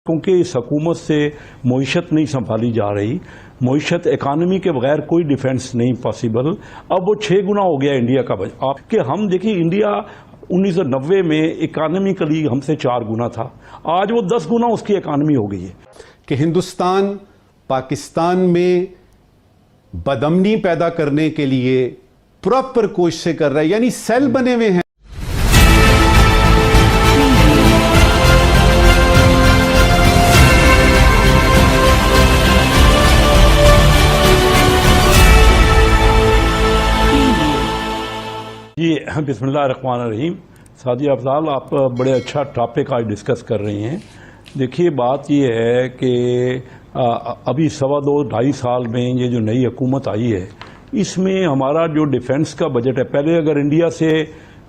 क्योंकि इस हुकूमत से मईशत नहीं संभाली जा रही। मईशत इकानमी के बगैर कोई डिफेंस नहीं पॉसिबल। अब वो 6 गुना हो गया इंडिया का बजट। आपके हम देखिए, इंडिया 1990 में इकानमिकली हमसे 4 गुना था, आज वो 10 गुना उसकी इकानमी हो गई है। कि हिंदुस्तान पाकिस्तान में बदअमनी पैदा करने के लिए प्रॉपर कोशिशें कर रहा है, यानी सेल बने हुए हैं। जी बिस्मिल्लाहिर्रहमानिर्रहीम। सादिया अफजाल, आप बड़े अच्छा टॉपिक आज डिस्कस कर रही हैं। देखिए, बात ये है कि अभी 2.5 साल में ये जो नई हुकूमत आई है, इसमें हमारा जो डिफेंस का बजट है, पहले अगर इंडिया से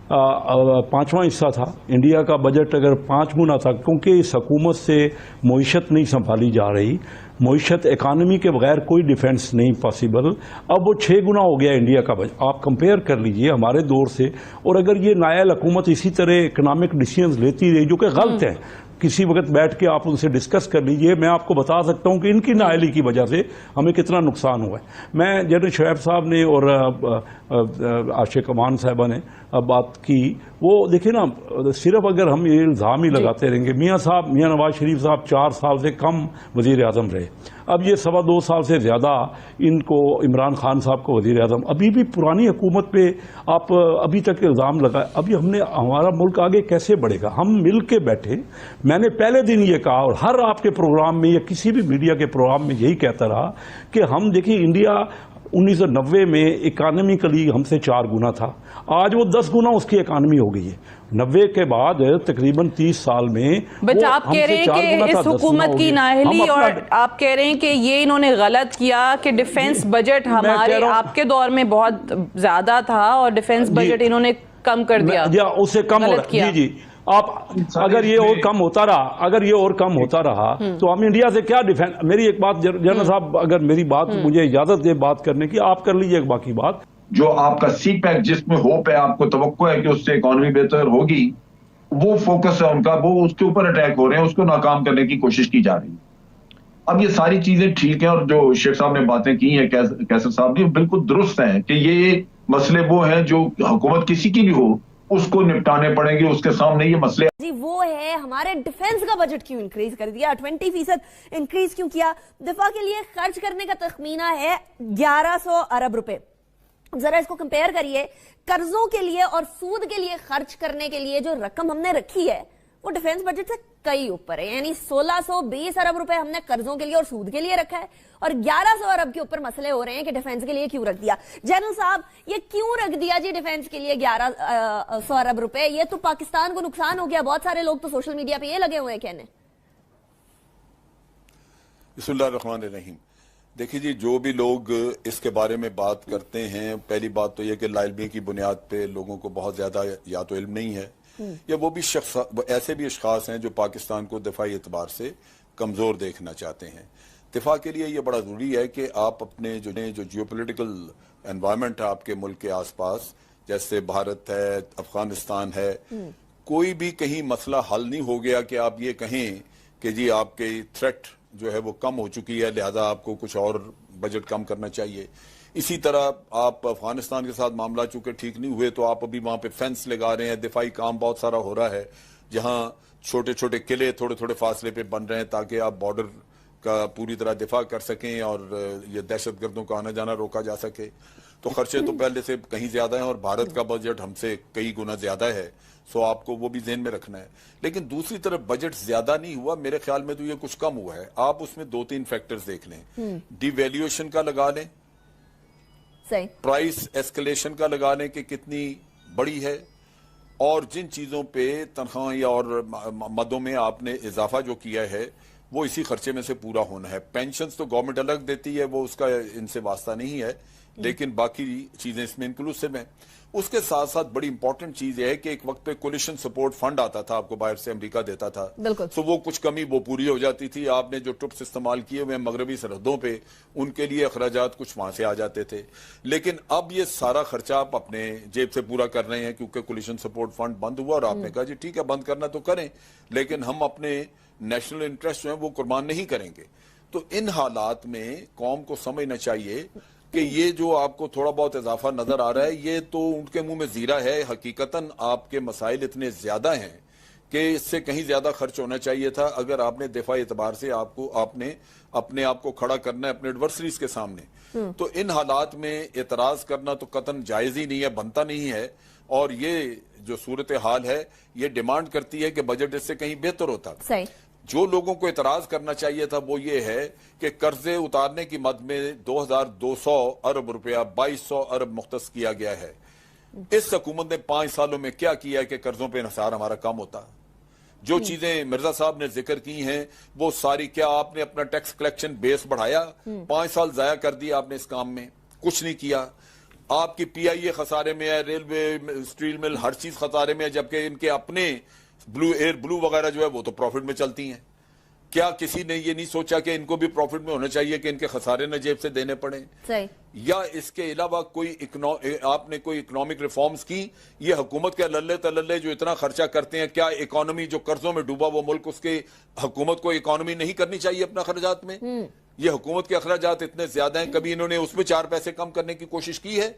5वां हिस्सा था, इंडिया का बजट अगर 5 गुना था, क्योंकि इस हुकूमत से मईशत नहीं संभाली जा रही। मईशत इकानमी के बगैर कोई डिफेंस नहीं पॉसिबल। अब वो 6 गुना हो गया इंडिया का बजट। आप कंपेयर कर लीजिए हमारे दौर से, और अगर ये नायल हुकूमत इसी तरह इकोनॉमिक डिसीजंस लेती रही जो कि गलत है, किसी वक्त बैठ के आप उनसे डिस्कस कर लीजिए। मैं आपको बता सकता हूं कि इनकी नाअहली की वजह से हमें कितना नुकसान हुआ है। मैं जनरल शुएब साहब ने और आशिक अमान साहबा ने बात की, वो देखिए ना, सिर्फ अगर हम ये इल्ज़ाम ही लगाते रहेंगे, मियाँ नवाज शरीफ साहब 4 साल से कम वज़ीर आज़म रहे, अब ये 2.25 साल से ज़्यादा इनको इमरान खान साहब को वज़ीर आज़म, अभी भी पुरानी हुकूमत पे आप अभी तक इल्ज़ाम लगाए। अभी हमारा मुल्क आगे कैसे बढ़ेगा? हम मिल के बैठे। मैंने पहले दिन ये कहा, और हर आपके प्रोग्राम में या किसी भी मीडिया के प्रोग्राम में यही कहता रहा कि हम देखिए, इंडिया 1990 में इकानमिकली हमसे 4 गुना था, आज वो 10 गुना उसकी इकानमी हो गई है। 90 के बाद तकरीबन 30 साल में। बट आप कह रहे हैं कि इस हुकूमत की नाअहली, और आप कह रहे हैं कि ये इन्होंने गलत किया कि डिफेंस बजट हमारे आपके दौर में बहुत ज्यादा था और डिफेंस बजट इन्होंने कम कर दिया, या उससे कम हो रहा। जी आप, अगर ये और कम होता रहा, तो हम इंडिया से क्या डिफेंस। मेरी एक बात जनरल साहब, अगर मेरी बात मुझे इजाजत दे बात करने की, आप कर लीजिए बाकी बात। जो आपका सी पैक जिसमें होप है, आपको तवक्को है कि उससे इकोनॉमी बेहतर होगी, वो फोकस है उनका, वो उसके ऊपर अटैक हो रहे हैं, उसको नाकाम करने की कोशिश की जा रही है। अब ये सारी चीजें ठीक है, और जो शेख साहब ने बातें की हैं, कैसर साहब ने, बिल्कुल दुरुस्त हैं कि ये मसले वो हैं जो हुकूमत किसी की भी हो उसको निपटाने पड़ेंगे, उसके सामने ये मसले जी वो है। हमारे डिफेंस का बजट क्यों इंक्रीज कर दिया, 20% इंक्रीज क्यों किया? दिफा के लिए खर्च करने का तखमीना है 1100 अरब रुपए। जरा इसको कंपेयर करिए, कर्जों के लिए और सूद के लिए खर्च करने के लिए जो रकम हमने रखी है वो डिफेंस बजट से कई ऊपर है। यानी 1620 अरब रुपए हमने कर्जों के लिए और सूद के लिए रखा है, और 1100 अरब के ऊपर मसले हो रहे हैं कि डिफेंस के लिए क्यों रख दिया। जनरल साहब, ये क्यों रख दिया जी डिफेंस के लिए 1100 अरब रुपए? ये तो पाकिस्तान को नुकसान हो गया। बहुत सारे लोग तो सोशल मीडिया पे ये लगे हुए हैं कहने। बिस्मिल्लाहिर्रहमानिर्रहीम। देखिए जी, जो भी लोग इसके बारे में बात करते हैं, पहली बात तो यह कि लाइल्मी की बुनियाद पे लोगों को बहुत ज्यादा या तो इल्म नहीं है, या वो भी शख्स, ऐसे भी अशखास हैं जो पाकिस्तान को दिफाई एतबार से कमजोर देखना चाहते हैं। दिफा के लिए ये बड़ा जरूरी है कि आप अपने जो जियोपॉलिटिकल एनवायरनमेंट है आपके मुल्क के आसपास, जैसे भारत है, अफगानिस्तान है, कोई भी कहीं मसला हल नहीं हो गया कि आप ये कहें कि जी आपके थ्रेट जो है वो कम हो चुकी है, लिहाजा आपको कुछ और बजट कम करना चाहिए। इसी तरह आप अफगानिस्तान के साथ मामला चूंकि ठीक नहीं हुए, तो आप अभी वहां पे फेंस लगा रहे हैं, दिफाई काम बहुत सारा हो रहा है, जहां छोटे छोटे किले थोड़े थोड़े फासले पे बन रहे हैं ताकि आप बॉर्डर का पूरी तरह दिफा कर सकें और ये दहशतगर्दों का आना जाना रोका जा सके। तो खर्चे तो पहले से कहीं ज्यादा हैं, और भारत का बजट हमसे कई गुना ज्यादा है, सो आपको वो भी ज़हन में रखना है। लेकिन दूसरी तरफ बजट ज्यादा नहीं हुआ, मेरे ख्याल में तो ये कुछ कम हुआ है। आप उसमें 2-3 फैक्टर्स देख लें। डिवैल्यूएशन का लगा लें, सही, प्राइस एस्केलेशन का लगा लें कि कितनी बड़ी है, और जिन चीजों पे तनख्वाह और मदों में आपने इजाफा जो किया है वो इसी खर्चे में से पूरा होना है। पेंशन्स तो गवर्नमेंट अलग देती है, वो उसका इनसे वास्ता नहीं है, लेकिन बाकी चीजें इसमें इंक्लूसिव हैं। उसके साथ साथ बड़ी इंपॉर्टेंट चीज है कि एक वक्त पे कोलिशन सपोर्ट फंड आता था, आपको बाहर से अमेरिका देता था, तो वो कुछ कमी वो पूरी हो जाती थी। आपने जो ट्रुप्स इस्तेमाल किए हुए मगरबी सरहदों पे, उनके लिए अखराजात कुछ वहां से आ जाते थे। लेकिन अब ये सारा खर्चा आप अपने जेब से पूरा कर रहे हैं, क्योंकि कोलिशन सपोर्ट फंड बंद हुआ, और आपने कहा जी ठीक है बंद करना तो करें, लेकिन हम अपने नेशनल इंटरेस्ट जो है वो कुर्बान नहीं करेंगे। तो इन हालात में कौम को समझना चाहिए कि ये जो आपको थोड़ा बहुत इजाफा नजर आ रहा है ये तो उनके मुंह में जीरा है। हकीकतन आपके मसाइल इतने ज्यादा हैं कि इससे कहीं ज्यादा खर्च होना चाहिए था। अगर आपने दिफाई एतबार से आपने अपने आप को खड़ा करना है अपने एडवर्सरीज के सामने, तो इन हालात में एतराज करना तो कतन जायज ही नहीं है, बनता नहीं है। और ये जो सूरत हाल है ये डिमांड करती है कि बजट इससे कहीं बेहतर होता। सही। जो लोगों को एतराज करना चाहिए था वो ये है कि कर्जे उतारने की मद में 2200 अरब रुपया 2200 अरब मुख्तस किया गया है। इस हुकूमत ने 5 सालों में क्या किया है कि कर्जों पे इन्हिसार हमारा कम होता। जो चीजें मिर्जा साहब ने जिक्र की हैं वो सारी, क्या आपने अपना टैक्स कलेक्शन बेस बढ़ाया? 5 साल जाया कर दिया आपने इस काम में, कुछ नहीं किया। आपकी पीआईए खसारे में है, रेलवे, स्टील मिल, हर चीज खसारे में है, जबकि इनके अपने ब्लू वगैरह जो है वो तो प्रॉफिट में चलती हैं। क्या किसी ने ये नहीं सोचा कि इनको भी प्रॉफिट में होना चाहिए कि इनके खसारे न जेब से देने पड़े? सही। या इसके अलावा आपने कोई इकोनॉमिक रिफॉर्म्स की? ये हुकूमत के लल्ले तलल्ले जो इतना खर्चा करते हैं, क्या इकोनॉमी जो कर्जों में डूबा वो मुल्क, उसके हुकूमत को इकोनॉमी नहीं करनी चाहिए अपना अखराजात में? ये हुकूमत के अखराजात इतने ज्यादा हैं, कभी इन्होंने उसमें 4 पैसे कम करने की कोशिश की है?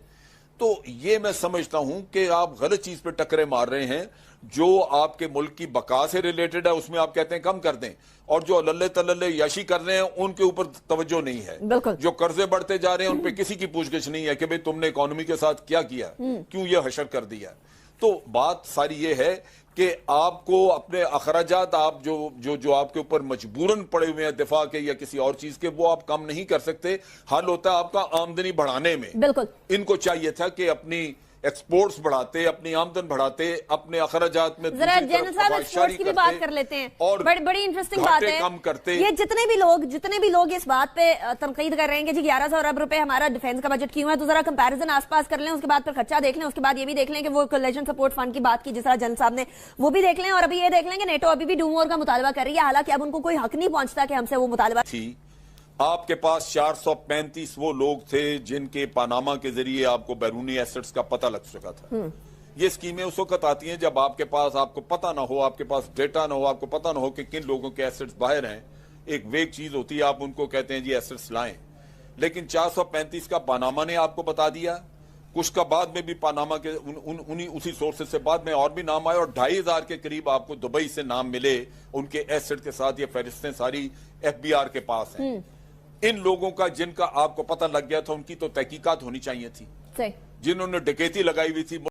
तो ये मैं समझता हूं कि आप गलत चीज पे टकरे मार रहे हैं। जो आपके मुल्क की बका से रिलेटेड है उसमें आप कहते हैं कम कर दें, और जो लल्ले तलल्ले याशी कर रहे हैं उनके ऊपर तवज्जो नहीं है। जो कर्जे बढ़ते जा रहे हैं उन पे किसी की पूछगिछ नहीं है कि भाई तुमने इकोनॉमी के साथ क्या किया, क्यों ये हशर कर दिया। तो बात सारी ये है कि आपको अपने अखराजात आप जो आपके ऊपर मजबूरन पड़े हुए हैं दिफा के या किसी और चीज के, वो आप कम नहीं कर सकते। हल होता है आपका आमदनी बढ़ाने में। बिल्कुल। इनको चाहिए था कि अपनी एक्सपोर्ट्स बढ़ाते, अपनी आमदन बढ़ाते, अपने अखराजात में जरा जनरल साहब एक्सपोर्ट्स की भी बात कर लेते हैं। और बड़ी इंटरेस्टिंग बात है, कम करते। ये जितने भी लोग इस बात पे तनकीद कर रहे हैं कि जी 1100 अरब रुपए हमारा डिफेंस का बजट क्यों है, तो जरा कंपैरिजन आसपास कर लें, उसके बाद फिर खर्चा देख लें, उसके बाद ये भी देख लें कि वो कोलिशन सपोर्ट फंड की बात की जिस तरह जनरल साहब ने, वो भी देख लें, और अभी ये देख लें कि नेटो अभी भी डू मोर का मुतालबा कर रही है, हालांकि अब उनको कोई हक नहीं पहुंचता कि हमसे वो मुतालबा। आपके पास 435 वो लोग थे जिनके पानामा के जरिए आपको बैरूनी एसेट्स का पता लग चुका था। ये स्कीमें उस वक्त आती हैं जब आपके पास आपको पता ना हो, आपके पास डेटा ना हो, आपको पता ना हो कि किन लोगों के एसेट्स बाहर हैं। एक वेग चीज होती है, आप उनको कहते हैं जी एसेट्स लाएं, लेकिन 435 का पानामा ने आपको बता दिया। कुछ का बाद में भी पानामा के उन्हीं उसी सोर्सेज से बाद में और भी नाम आए, और 2500 के करीब आपको दुबई से नाम मिले उनके एसेट के साथ। ये फहरिस्तें सारी FBI के पास हैं। इन लोगों का जिनका आपको पता लग गया था उनकी तो तहकीकात होनी चाहिए थी, जिन्होंने डकैती लगाई हुई थी।